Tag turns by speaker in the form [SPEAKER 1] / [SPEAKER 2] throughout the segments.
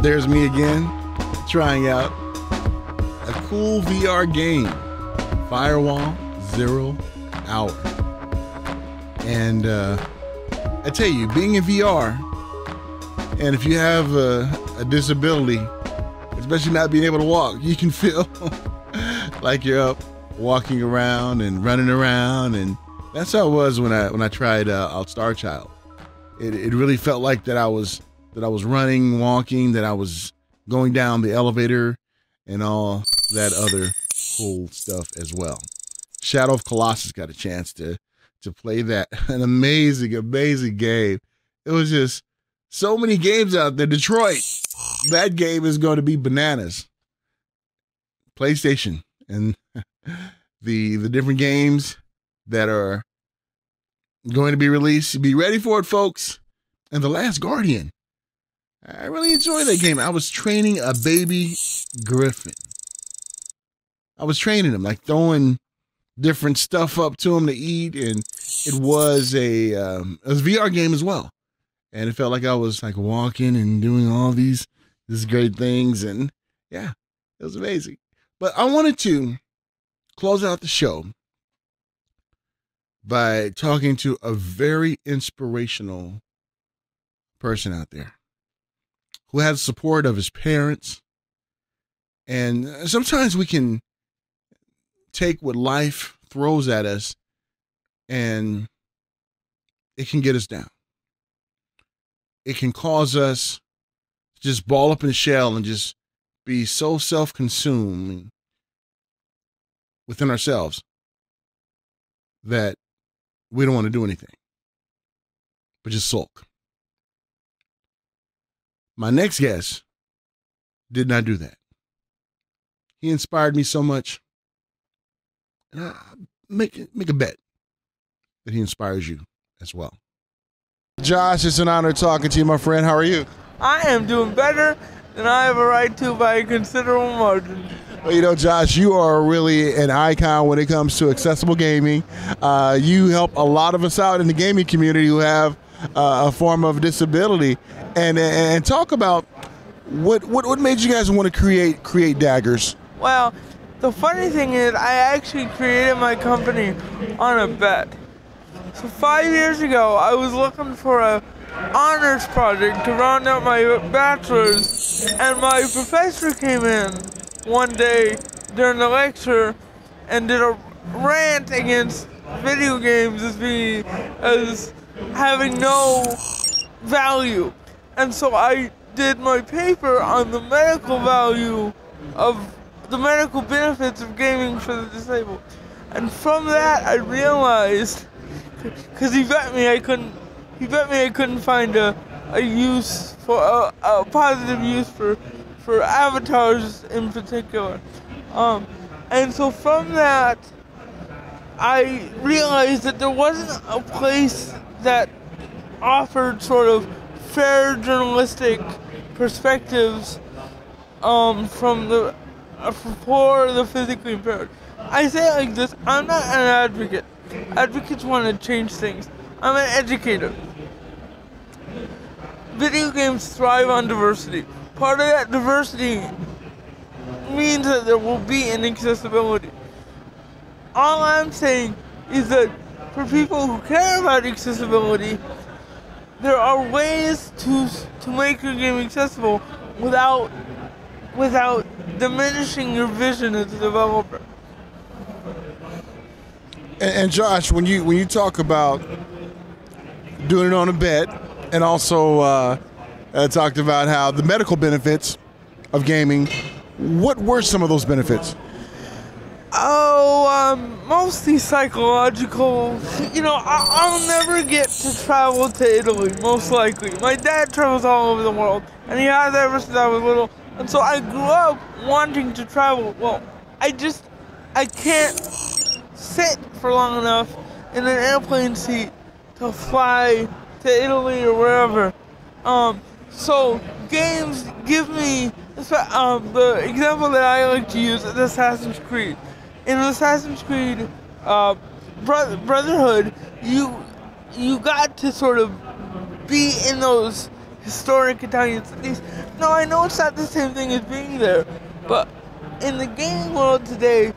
[SPEAKER 1] There's me again, trying out a cool VR game, Firewall 0 Hour. And I tell you, being in VR, and if you have a disability, especially not being able to walk, you can feel like you're up walking around and running around, and that's how it was when I tried out Star Child. It really felt like that I was running, walking, that I was going down the elevator, and all that other cool stuff as well. Shadow of Colossus got a chance to play that. An amazing game. It was just so many games out there. Detroit, that game is going to be bananas. PlayStation and the different games that are going to be released. Be ready for it, folks. And The Last Guardian. I really enjoyed that game. I was training a baby griffin. I was training him, like throwing different stuff up to him to eat, and it was a VR game as well. And it felt like I was like walking and doing all these great things, and yeah, it was amazing. But I wanted to close out the show by talking to a very inspirational person out there who has support of his parents. And sometimes we can take what life throws at us and it can get us down. It can cause us to just ball up in a shell and just be so self-consumed within ourselves that we don't want to do anything but just sulk. My next guest did not do that. He inspired me so much. And make a bet that he inspires you as well. Josh, it's an honor talking to you, my friend. How are you?
[SPEAKER 2] I am doing better than I have a right to by a considerable margin.
[SPEAKER 1] Well, you know, Josh, you are really an icon when it comes to accessible gaming. You help a lot of us out in the gaming community who have a form of disability. And talk about what made you guys want to create Daggers?
[SPEAKER 2] Well, the funny thing is I actually created my company on a bet. So 5 years ago, I was looking for a honors project to round out my bachelor's, and my professor came in one day during the lecture and did a rant against video games as having no value. And so I did my paper on the medical value of the medical benefits of gaming for the disabled. And from that I realized, because he bet me I couldn't find a use for a positive use for avatars in particular. And so from that I realized that there wasn't a place that offered sort of fair journalistic perspectives for the physically impaired. I say it like this: I'm not an advocate. Advocates want to change things. I'm an educator. Video games thrive on diversity. Part of that diversity means that there will be inaccessibility. All I'm saying is that for people who care about accessibility, there are ways to make your game accessible without diminishing your vision as a developer.
[SPEAKER 1] And Josh, when you talk about doing it on a bet, and also talked about how the medical benefits of gaming, what were some of those benefits?
[SPEAKER 2] Mostly psychological. You know, I'll never get to travel to Italy, most likely. My dad travels all over the world, and he has ever since I was little. And so I grew up wanting to travel. Well, I can't sit for long enough in an airplane seat to fly to Italy or wherever. So games give me, the example that I like to use is Assassin's Creed. In Assassin's Creed Brotherhood, you got to sort of be in those historic Italian cities. No, I know it's not the same thing as being there, but in the gaming world today,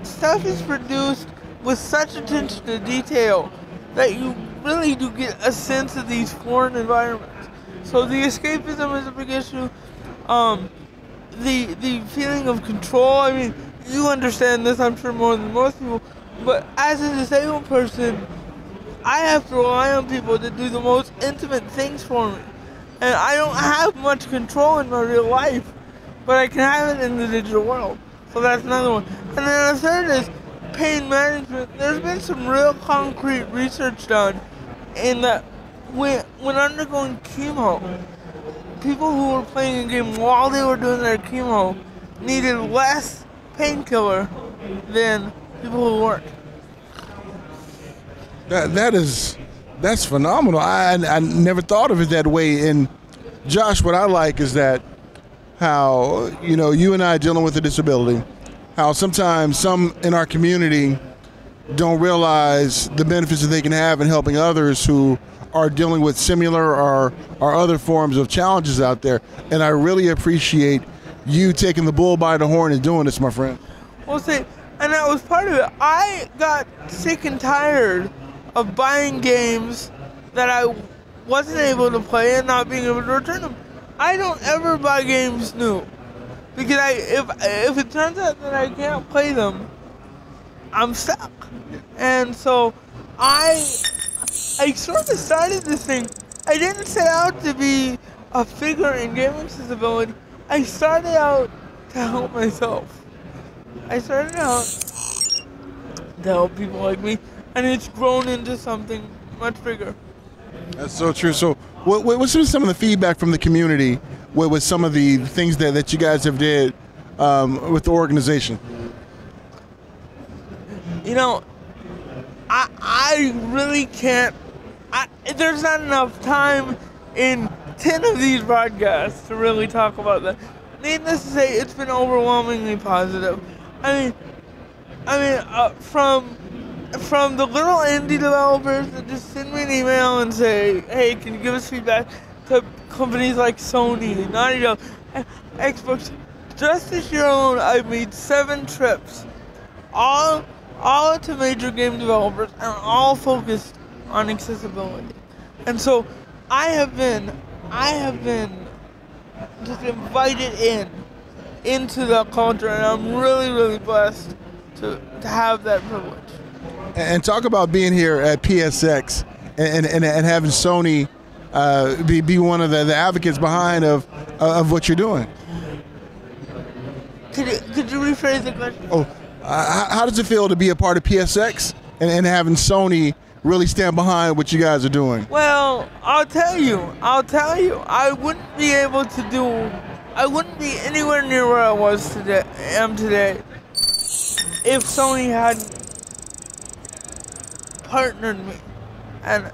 [SPEAKER 2] stuff is produced with such attention to detail that you really do get a sense of these foreign environments. So the escapism is a big issue. The feeling of control. I mean, you understand this, I'm sure, more than most people. But as a disabled person, I have to rely on people to do the most intimate things for me. And I don't have much control in my real life, but I can have it in the digital world. So that's another one. And then the third is pain management. There's been some real concrete research done in that when undergoing chemo, people who were playing a game while they were doing their chemo needed less painkiller than people who weren't.
[SPEAKER 1] That's phenomenal. I never thought of it that way. And Josh, what I like is that how, you and I dealing with a disability, how sometimes some in our community don't realize the benefits that they can have in helping others who are dealing with similar or other forms of challenges out there. And I really appreciate you taking the bull by the horn and doing this, my friend.
[SPEAKER 2] Well, see, and that was part of it. I got sick and tired of buying games that I wasn't able to play and not being able to return them. I don't ever buy games new, because if it turns out that I can't play them, I'm stuck. And so I sort of started this thing. I didn't set out to be a figure in gaming accessibility. I started out to help myself. I started out to help people like me, and it's grown into something much bigger.
[SPEAKER 1] That's so true. So what's some of the feedback from the community with some of the things that you guys have did with the organization?
[SPEAKER 2] I really can't. There's not enough time in 10 of these broadcasts to really talk about that. Needless to say, it's been overwhelmingly positive. I mean, from the little indie developers that just send me an email and say, hey, can you give us feedback, to companies like Sony, Naughty Dog, Xbox. Just this year alone, I've made 7 trips, all to major game developers, and all focused on accessibility. And so I have been just invited into the culture, and I'm really, really blessed to have that privilege.
[SPEAKER 1] And talk about being here at PSX and having Sony be one of the advocates behind of what you're doing.
[SPEAKER 2] Could you rephrase the question?
[SPEAKER 1] Oh, how does it feel to be a part of PSX and having Sony really stand behind what you guys are doing?
[SPEAKER 2] Well, I'll tell you, I wouldn't be anywhere near where I am today if Sony hadn't partnered me and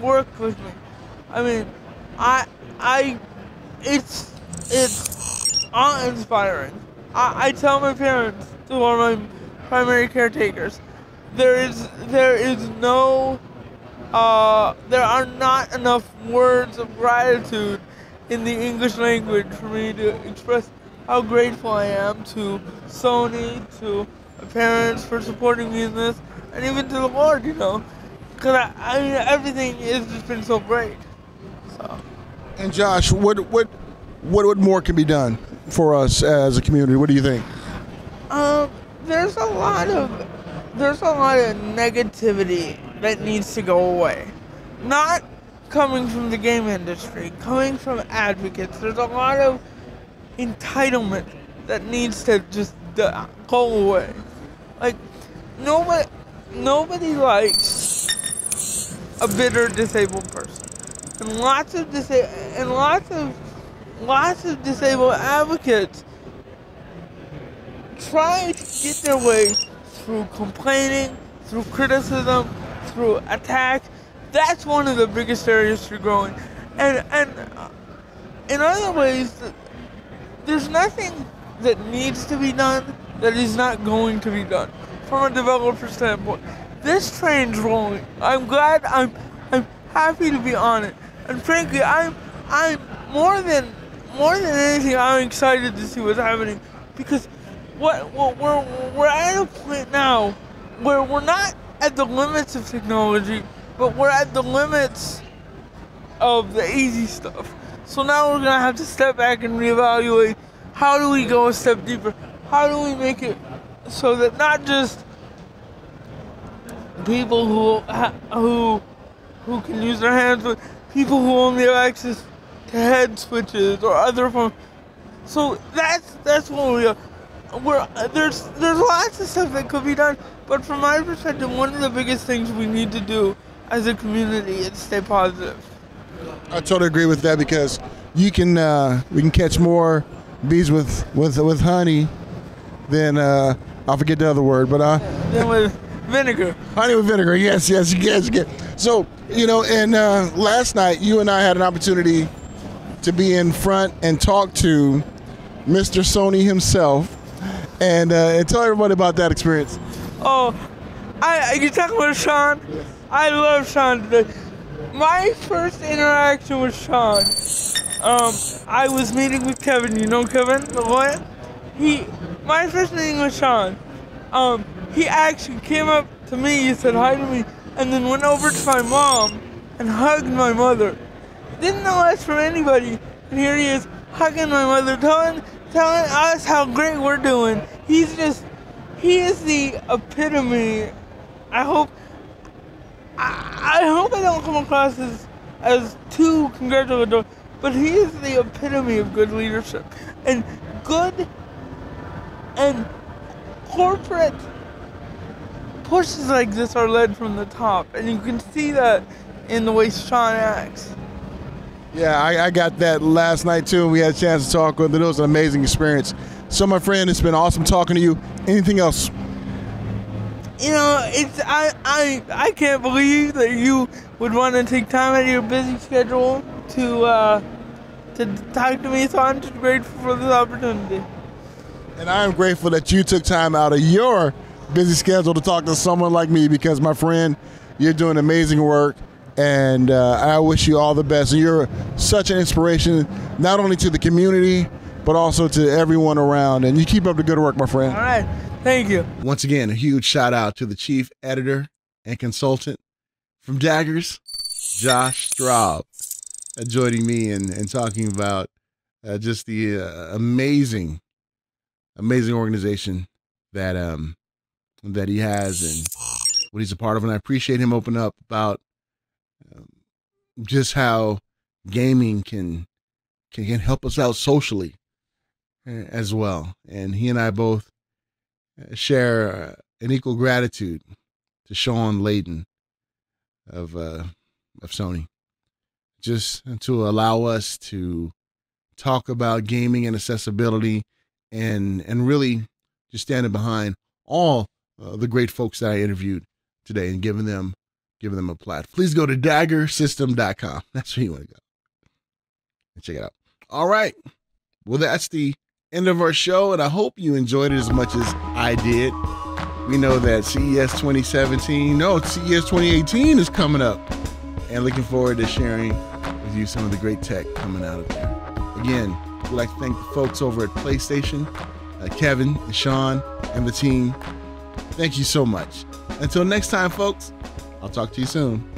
[SPEAKER 2] worked with me. I mean, it's awe-inspiring. I tell my parents, who are my primary caretakers, there are not enough words of gratitude in the English language for me to express how grateful I am to Sony, to my parents for supporting me in this, and even to the Lord, because I mean, everything has just been so great. So.
[SPEAKER 1] And Josh, what more can be done for us as a community? What do you think?
[SPEAKER 2] There's a lot of negativity that needs to go away. Not coming from the game industry, coming from advocates. There's a lot of entitlement that needs to just go away. Like, nobody likes a bitter disabled person, and lots of disabled advocates try to get their way through complaining, through criticism, through attack. That's one of the biggest areas for growing. And in other ways, there's nothing that needs to be done that is not going to be done from a developer standpoint. This train's rolling. I'm glad, I'm happy to be on it. And frankly, I'm more than anything, I'm excited to see what's happening, because we're at a point now where we're not at the limits of technology, but we're at the limits of the easy stuff. So now we're gonna have to step back and reevaluate, how do we go a step deeper? How do we make it so that not just people who can use their hands, but people who only have access to head switches or other phones. So that's what we are. There's lots of stuff that could be done, but from my perspective, one of the biggest things we need to do as a community is stay positive.
[SPEAKER 1] I totally agree with that, because we can catch more bees with honey than I forget the other word, but
[SPEAKER 2] Then with vinegar.
[SPEAKER 1] Honey with vinegar, yes. So, and last night you and I had an opportunity to be in front and talk to Mr. Sony himself, and tell everybody about that experience.
[SPEAKER 2] Oh, you talking about Sean?
[SPEAKER 1] Yes.
[SPEAKER 2] I love Sean today. My first interaction with Sean, I was meeting with Kevin. You know Kevin, the lawyer? My first meeting with Sean, he actually came up to me, he said hi to me, and then went over to my mom and hugged my mother. Didn't know us from anybody, and here he is hugging my mother, telling us how great we're doing. He is the epitome. I hope I don't come across as too congratulatory, but he is the epitome of good leadership. And corporate pushes like this are led from the top, and you can see that in the way Sean acts.
[SPEAKER 1] Yeah, I got that last night too, and we had a chance to talk with him. It was an amazing experience. So, my friend, it's been awesome talking to you. Anything else?
[SPEAKER 2] I can't believe that you would want to take time out of your busy schedule to talk to me, so I'm just grateful for this opportunity.
[SPEAKER 1] And I am grateful that you took time out of your busy schedule to talk to someone like me, because, my friend, you're doing amazing work, and I wish you all the best. And you're such an inspiration, not only to the community, but also to everyone around. And you keep up the good work, my friend.
[SPEAKER 2] All right. Thank you.
[SPEAKER 1] Once again, a huge shout out to the chief editor and consultant from Daggers, Josh Straub, joining me and talking about just the amazing organization that he has and what he's a part of. And I appreciate him opening up about just how gaming can help us out socially as well. And he and I both share an equal gratitude to Sean Layden of Sony, just to allow us to talk about gaming and accessibility, and really just standing behind all the great folks that I interviewed today and giving them a platform. Please go to daggersystem.com. That's where you want to go and check it out. All right. Well, that's the end of our show, and I hope you enjoyed it as much as I did. We know that CES 2018 is coming up, and looking forward to sharing with you some of the great tech coming out of there. Again, we'd like to thank the folks over at PlayStation, Kevin, and Sean, and the team. Thank you so much. Until next time, folks, I'll talk to you soon.